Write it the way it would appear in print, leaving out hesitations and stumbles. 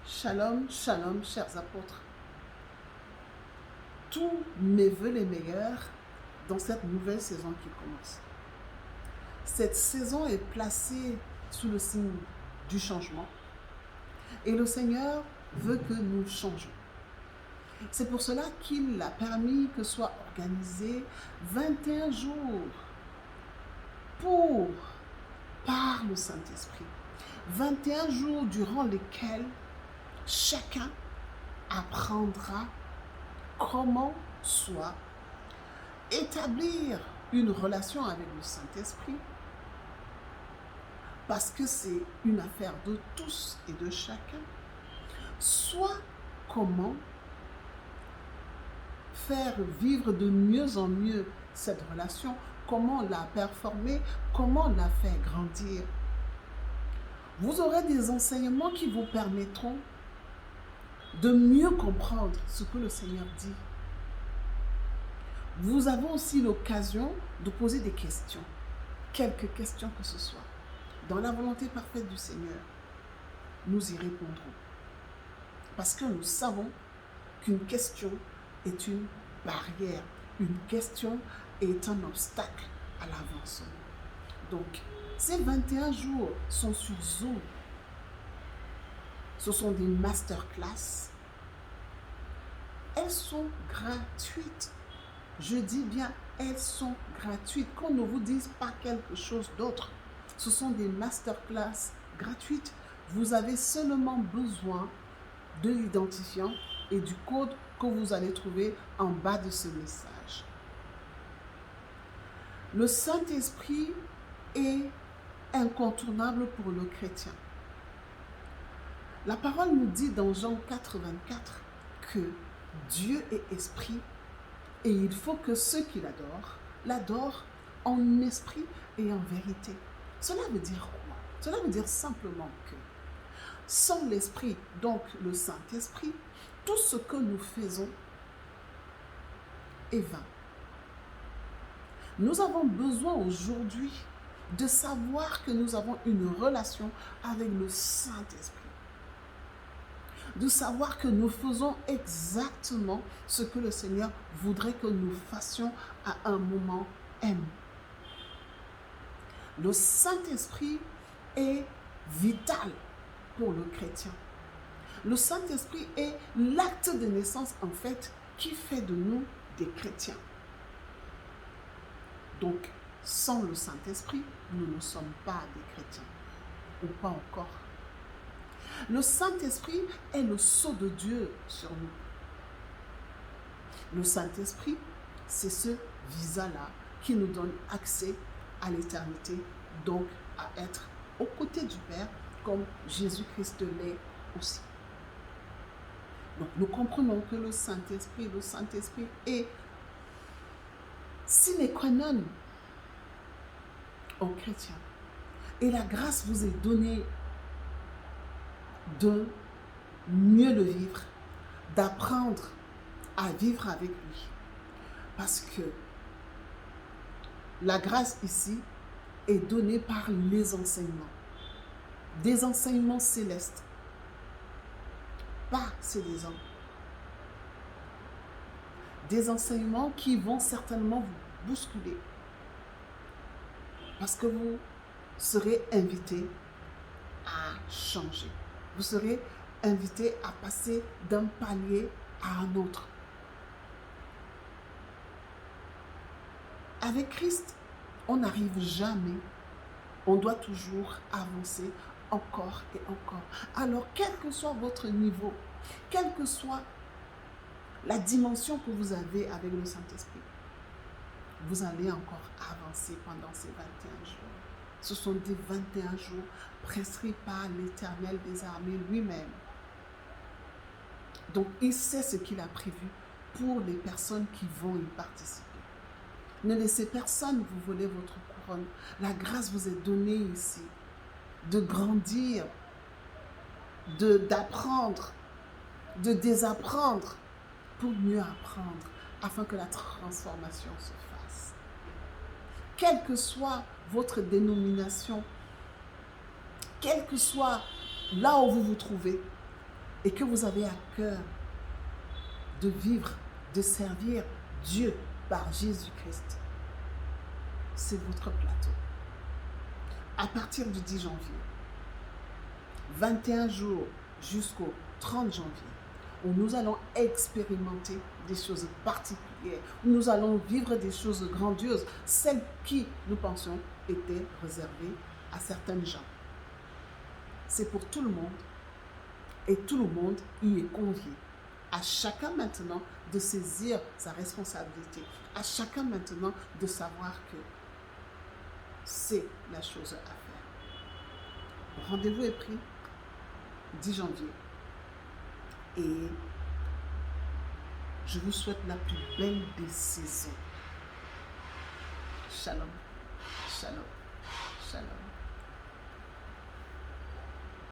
Shalom, shalom, chers apôtres. Tous mes voeux les meilleurs dans cette nouvelle saison qui commence. Cette saison est placée sous le signe du changement et le Seigneur veut que nous changions. C'est pour cela qu'il a permis que soit organisé 21 jours par le Saint-Esprit. 21 jours durant lesquels chacun apprendra comment soit établir une relation avec le Saint-Esprit, parce que c'est une affaire de tous et de chacun, soit comment faire vivre de mieux en mieux cette relation, comment la performer, comment la faire grandir. Vous aurez des enseignements qui vous permettront de mieux comprendre ce que le Seigneur dit. Vous avez aussi l'occasion de poser des questions, quelques questions que ce soit. Dans la volonté parfaite du Seigneur, nous y répondrons. Parce que nous savons qu'une question est une barrière, une question est un obstacle à l'avancement. Donc, ces 21 jours sont sur Zoom. Ce sont des masterclass. Elles sont gratuites. Je dis bien, elles sont gratuites. Qu'on ne vous dise pas quelque chose d'autre. Ce sont des masterclass gratuites. Vous avez seulement besoin de l'identifiant et du code que vous allez trouver en bas de ce message. Le Saint-Esprit est incontournable pour le chrétien. La parole nous dit dans Jean 4,24 que Dieu est esprit et il faut que ceux qui l'adorent en esprit et en vérité. Cela veut dire quoi? Cela veut dire simplement que sans l'esprit, donc le Saint-Esprit, tout ce que nous faisons est vain. Nous avons besoin aujourd'hui de savoir que nous avons une relation avec le Saint-Esprit. De savoir que nous faisons exactement ce que le Seigneur voudrait que nous fassions à un moment M. Le Saint-Esprit est vital pour le chrétien. Le Saint-Esprit est l'acte de naissance, en fait, qui fait de nous des chrétiens. Donc, sans le Saint-Esprit, nous ne sommes pas des chrétiens, ou pas encore. Le Saint-Esprit est le sceau de Dieu sur nous. Le Saint-Esprit, c'est ce visa-là qui nous donne accès à l'éternité, donc à être aux côtés du Père, comme Jésus-Christ l'est aussi. Donc nous comprenons que le Saint-Esprit est sine qua non aux chrétiens. Et la grâce vous est donnée de mieux le vivre, d'apprendre à vivre avec lui. Parce que la grâce ici est donnée par les enseignements. Des enseignements célestes. Pas ceux des hommes. Des enseignements qui vont certainement vous bousculer. Parce que vous serez invité à changer. Vous serez invité à passer d'un palier à un autre. Avec Christ, on n'arrive jamais. On doit toujours avancer encore et encore. Alors, quel que soit votre niveau, quelle que soit la dimension que vous avez avec le Saint-Esprit, vous allez encore avancer pendant ces 21 jours. Ce sont des 21 jours prescrits par l'Éternel des armées lui-même. Donc, il sait ce qu'il a prévu pour les personnes qui vont y participer. Ne laissez personne vous voler votre couronne. La grâce vous est donnée ici de grandir, d'apprendre, de désapprendre pour mieux apprendre, afin que la transformation se fasse. Quelle que soit votre dénomination, quel que soit là où vous vous trouvez, et que vous avez à cœur de vivre, de servir Dieu par Jésus-Christ, c'est votre plateau. À partir du 10 janvier, 21 jours jusqu'au 30 janvier, où nous allons expérimenter des choses particulières, où nous allons vivre des choses grandioses, celles qui, nous pensions, étaient réservées à certaines gens. C'est pour tout le monde et tout le monde y est convié. À chacun maintenant de saisir sa responsabilité, à chacun maintenant de savoir que c'est la chose à faire. Rendez-vous est pris 10 janvier et je vous souhaite la plus belle des saisons. Shalom, shalom, shalom.